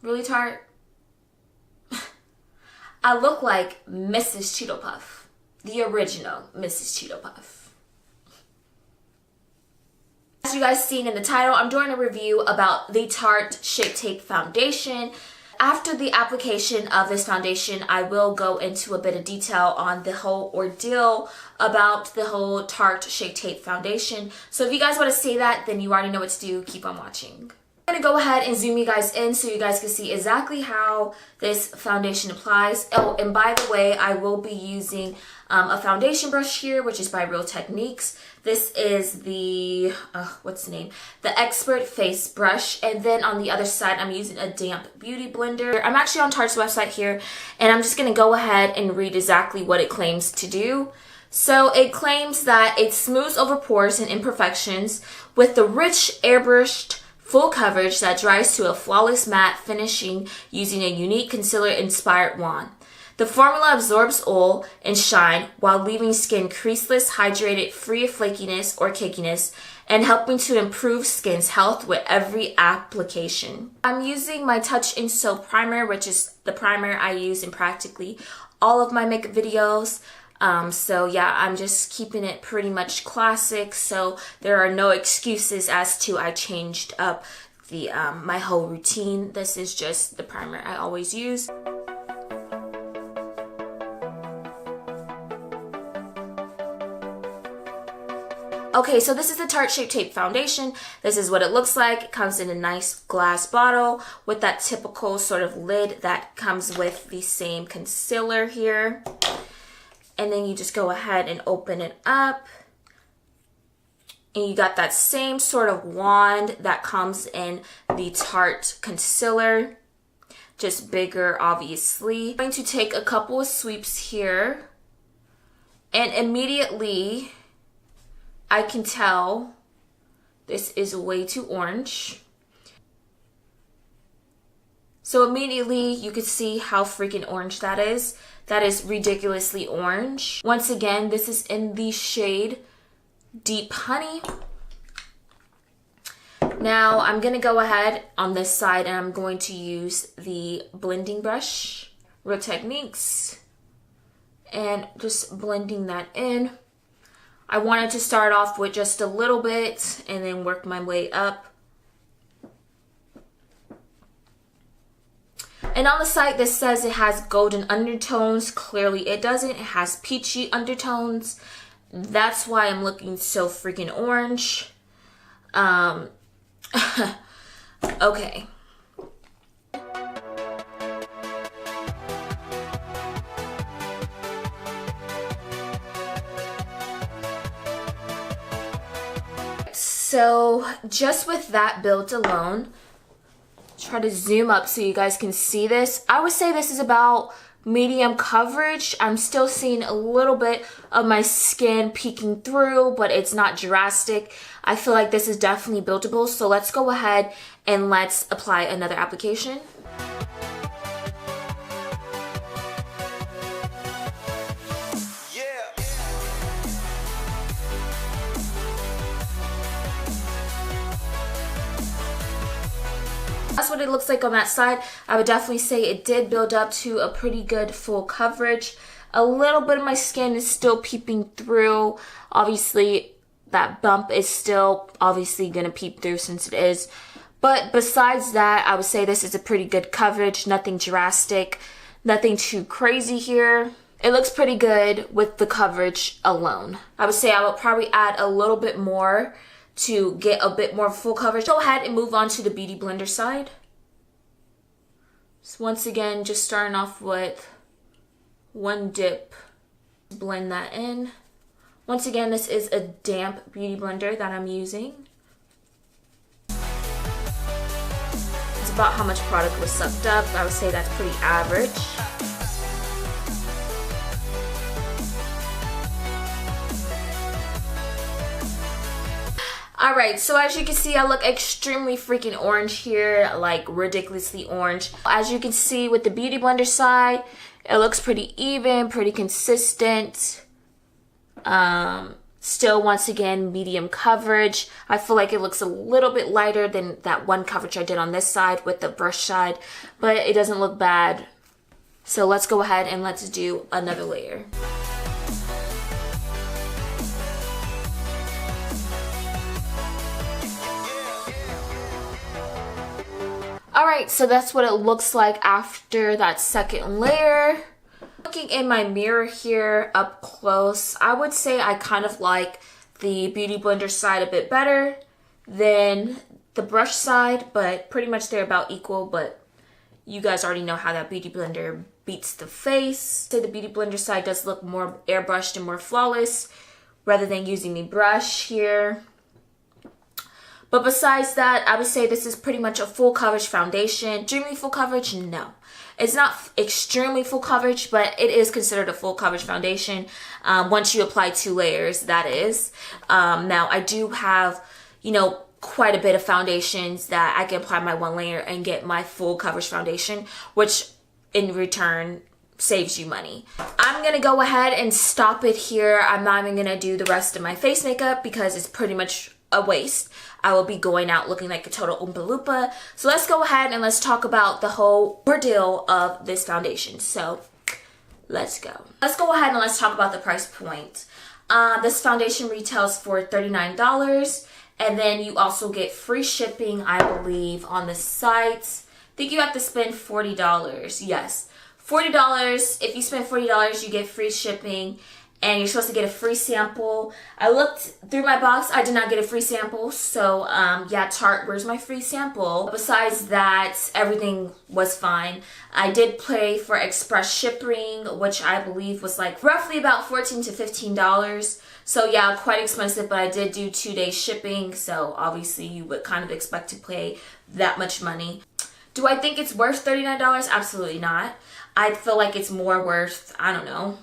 Really, Tarte? I look like Mrs. Cheeto Puff. The original Mrs. Cheeto Puff. As you guys seen in the title, I'm doing a review about the Tarte Shape Tape Foundation. After the application of this foundation, I will go into a bit of detail on the whole ordeal about the whole Tarte Shape Tape Foundation. So if you guys want to see that, then you already know what to do. Keep on watching. I'm going to go ahead and zoom you guys in so you guys can see exactly how this foundation applies. Oh, and by the way, I will be using a foundation brush here, which is by Real Techniques. This is the, what's the name? The Expert Face Brush. And then on the other side, I'm using a damp beauty blender. I'm actually on Tarte's website here, and I'm just going to go ahead and read exactly what it claims to do. So it claims that it smooths over pores and imperfections with the rich airbrushed full coverage that dries to a flawless matte finishing using a unique concealer-inspired wand. The formula absorbs oil and shine while leaving skin creaseless, hydrated, free of flakiness or cakiness, and helping to improve skin's health with every application. I'm using my Touch In Soap primer, which is the primer I use in practically all of my makeup videos. So yeah, I'm just keeping it pretty much classic, so there are no excuses as to I changed up the my whole routine. This is just the primer I always use. Okay, so this is the Tarte Shape Tape Foundation. This is what it looks like. It comes in a nice glass bottle with that typical sort of lid that comes with the same concealer here. And then you just go ahead and open it up. And you got that same sort of wand that comes in the Tarte concealer. Just bigger, obviously. I'm going to take a couple of sweeps here. And immediately, I can tell this is way too orange. So immediately, you can see how freaking orange that is. That is ridiculously orange. Once again, this is in the shade Deep Honey. Now, I'm going to go ahead on this side and I'm going to use the blending brush, Real Techniques, and just blending that in. I wanted to start off with just a little bit and then work my way up. And on the site, this says it has golden undertones. Clearly it doesn't. It has peachy undertones. That's why I'm looking so freaking orange. Okay. So just with that build alone, try to zoom up so you guys can see this. I would say this is about medium coverage. I'm still seeing a little bit of my skin peeking through, but it's not drastic. I feel like this is definitely buildable. So let's go ahead and let's apply another application. That's what it looks like on that side. I would definitely say it did build up to a pretty good full coverage. A little bit of my skin is still peeping through. Obviously, that bump is still obviously going to peep through since it is. But besides that, I would say this is a pretty good coverage. Nothing drastic. Nothing too crazy here. It looks pretty good with the coverage alone. I would say I would probably add a little bit more to get a bit more full coverage. Go ahead and move on to the Beauty Blender side. So once again, just starting off with one dip. Blend that in. Once again, this is a damp Beauty Blender that I'm using. It's about how much product was sucked up. I would say that's pretty average. Alright, so as you can see, I look extremely freaking orange here, like ridiculously orange. As you can see with the Beauty Blender side, it looks pretty even, pretty consistent. Still, once again, medium coverage. I feel like it looks a little bit lighter than that one coverage I did on this side with the brush side, but it doesn't look bad. So let's go ahead and let's do another layer. Alright, so that's what it looks like after that second layer. Looking in my mirror here up close, I would say I kind of like the Beauty Blender side a bit better than the brush side, but pretty much they're about equal, but you guys already know how that Beauty Blender beats the face. So the Beauty Blender side does look more airbrushed and more flawless rather than using the brush here. But besides that, I would say this is pretty much a full coverage foundation. Extremely full coverage? No. It's not extremely full coverage, but it is considered a full coverage foundation once you apply 2 layers, that is. Now, I do have, you know, quite a bit of foundations that I can apply my 1 layer and get my full coverage foundation, which in return saves you money. I'm going to go ahead and stop it here. I'm not even going to do the rest of my face makeup because it's pretty much a waste. I will be going out looking like a total Oompa Loompa. So let's go ahead and let's talk about the whole ordeal of this foundation. So let's go. Let's go ahead and let's talk about the price point. This foundation retails for $39, and then you also get free shipping, I believe, on the site. I think you have to spend $40. Yes, $40. If you spend $40, you get free shipping. And you're supposed to get a free sample. I looked through my box. I did not get a free sample. So, yeah, Tarte, where's my free sample? Besides that, everything was fine. I did pay for express shipping, which I believe was like roughly about $14 to $15. So, yeah, quite expensive, but I did do 2-day shipping. So, obviously, you would kind of expect to pay that much money. Do I think it's worth $39? Absolutely not. I feel like it's more worth, I don't know,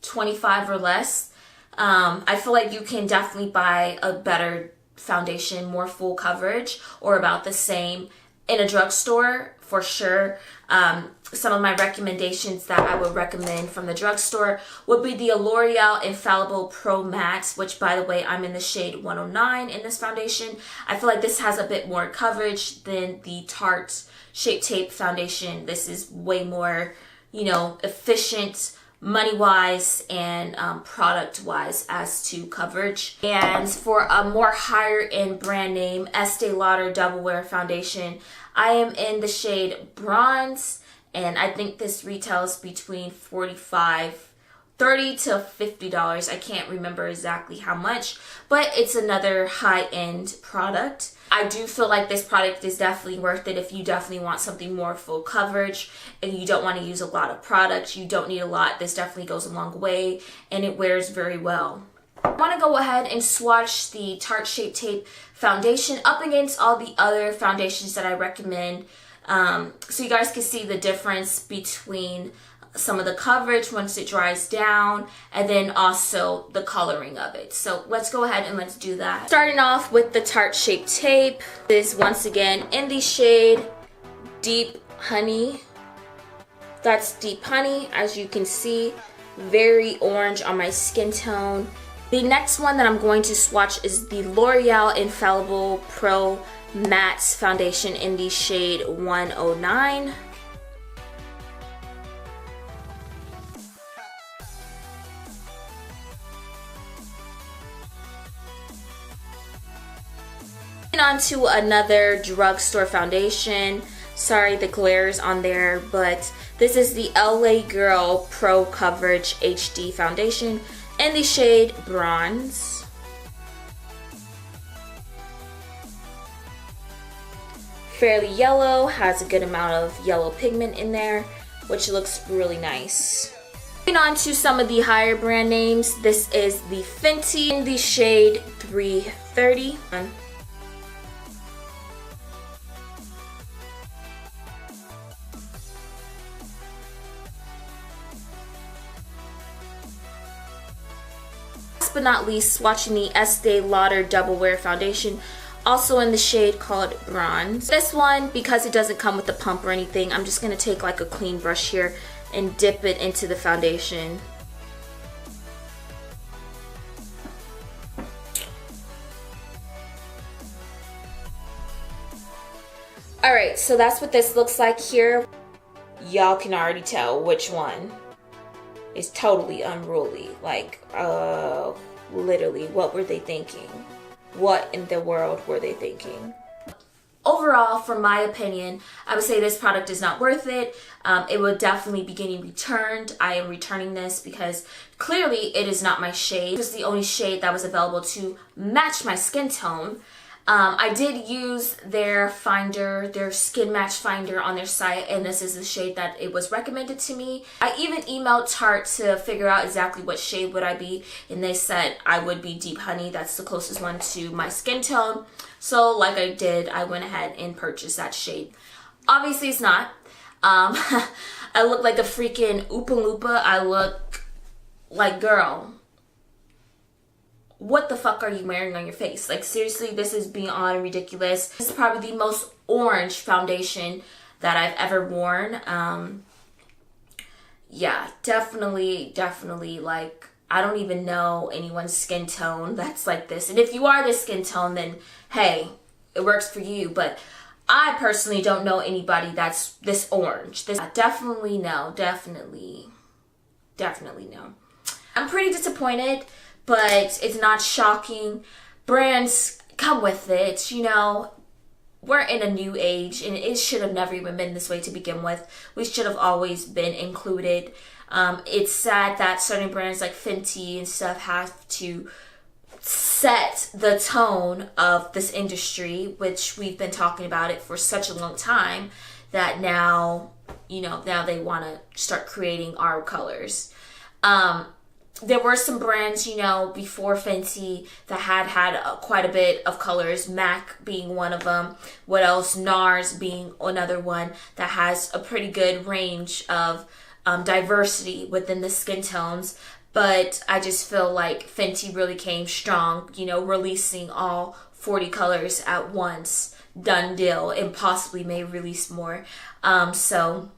$25 or less. I feel like you can definitely buy a better foundation, more full coverage, or about the same in a drugstore for sure. Some of my recommendations that I would recommend from the drugstore would be the L'Oreal Infallible Pro Matte, which, by the way, I'm in the shade 109 in this foundation. I feel like this has a bit more coverage than the Tarte Shape Tape foundation. This is way more, you know, efficient money-wise and product-wise as to coverage. And for a more higher-end brand name, Estee Lauder Double Wear Foundation, I am in the shade Bronze, and I think this retails between $30 to $50. I can't remember exactly how much, but it's another high-end product. I do feel like this product is definitely worth it if you definitely want something more full coverage and you don't want to use a lot of products. You don't need a lot. This definitely goes a long way and it wears very well. I want to go ahead and swatch the Tarte Shape Tape foundation up against all the other foundations that I recommend, so you guys can see the difference between some of the coverage once it dries down, and then also the coloring of it. So let's go ahead and let's do that. Starting off with the Tarte Shape Tape. This is once again in the shade Deep Honey. That's Deep Honey, as you can see, very orange on my skin tone. The next one that I'm going to swatch is the L'Oreal Infallible Pro Matte Foundation in the shade 109. On to another drugstore foundation. Sorry, the glare's on there, but this is the LA Girl Pro Coverage HD Foundation in the shade Bronze. Fairly yellow, has a good amount of yellow pigment in there, which looks really nice. Moving on to some of the higher brand names. This is the Fenty in the shade 330. Last but not least, swatching the Estee Lauder Double Wear Foundation, also in the shade called Bronze. This one, because it doesn't come with a pump or anything, I'm just going to take like a clean brush here and dip it into the foundation. Alright, so that's what this looks like here. Y'all can already tell which one is totally unruly. Like, literally, what were they thinking? What in the world were they thinking? Overall, from my opinion, I would say this product is not worth it. It will definitely be getting returned. I am returning this because clearly it is not my shade. It was the only shade that was available to match my skin tone. I did use their finder, their skin match finder on their site, and this is the shade that it was recommended to me. I even emailed Tarte to figure out exactly what shade would I be, and they said I would be Deep Honey. That's the closest one to my skin tone. So like I did, I went ahead and purchased that shade. Obviously it's not. I look like a freaking Oompa Loompa. I look like, girl, what the fuck are you wearing on your face? Like, seriously, this is beyond ridiculous. This is probably the most orange foundation that I've ever worn. Yeah, definitely, like, I don't even know anyone's skin tone that's like this. And if you are this skin tone, then hey, it works for you. But I personally don't know anybody that's this orange. Definitely no. I'm pretty disappointed, but it's not shocking. Brands come with it, you know. We're in a new age, and it should have never even been this way to begin with. We should have always been included. It's sad that certain brands like Fenty and stuff have to set the tone of this industry, which we've been talking about it for such a long time, that now, you know, now they want to start creating our colors. There were some brands, you know, before Fenty that had quite a bit of colors, MAC being one of them. What else? NARS being another one that has a pretty good range of diversity within the skin tones. But I just feel like Fenty really came strong, you know, releasing all 40 colors at once. Done deal, and possibly may release more. So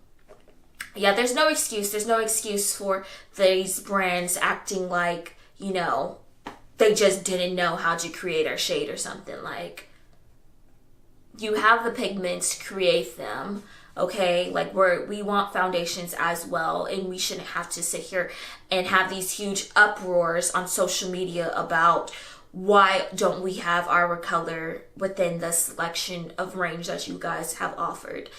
yeah, there's no excuse. There's no excuse for these brands acting like, you know, they just didn't know how to create our shade or something. Like, you have the pigments, create them, okay? Like, we want foundations as well, and we shouldn't have to sit here and have these huge uproars on social media about why don't we have our color within the selection of range that you guys have offered.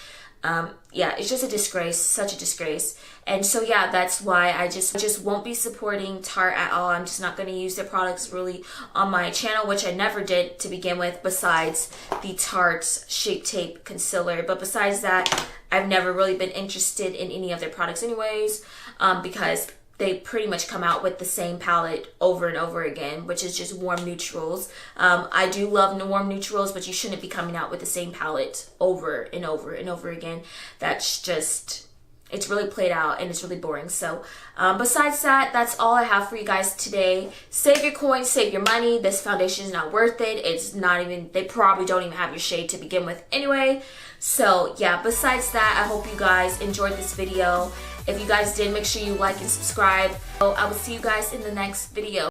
Yeah, it's just a disgrace, such a disgrace. And so yeah, that's why I just won't be supporting Tarte at all. I'm just not going to use their products really on my channel, which I never did to begin with, besides the Tarte Shape Tape Concealer. But besides that, I've never really been interested in any of their products anyways, because they pretty much come out with the same palette over and over again, which is just warm neutrals. I do love warm neutrals, but you shouldn't be coming out with the same palette over and over and over again. That's just, it's really played out and it's really boring. So besides that, that's all I have for you guys today. Save your coins, save your money. This foundation is not worth it. It's not even, they probably don't even have your shade to begin with anyway. So yeah, besides that, I hope you guys enjoyed this video. If you guys did, make sure you like and subscribe. So I will see you guys in the next video.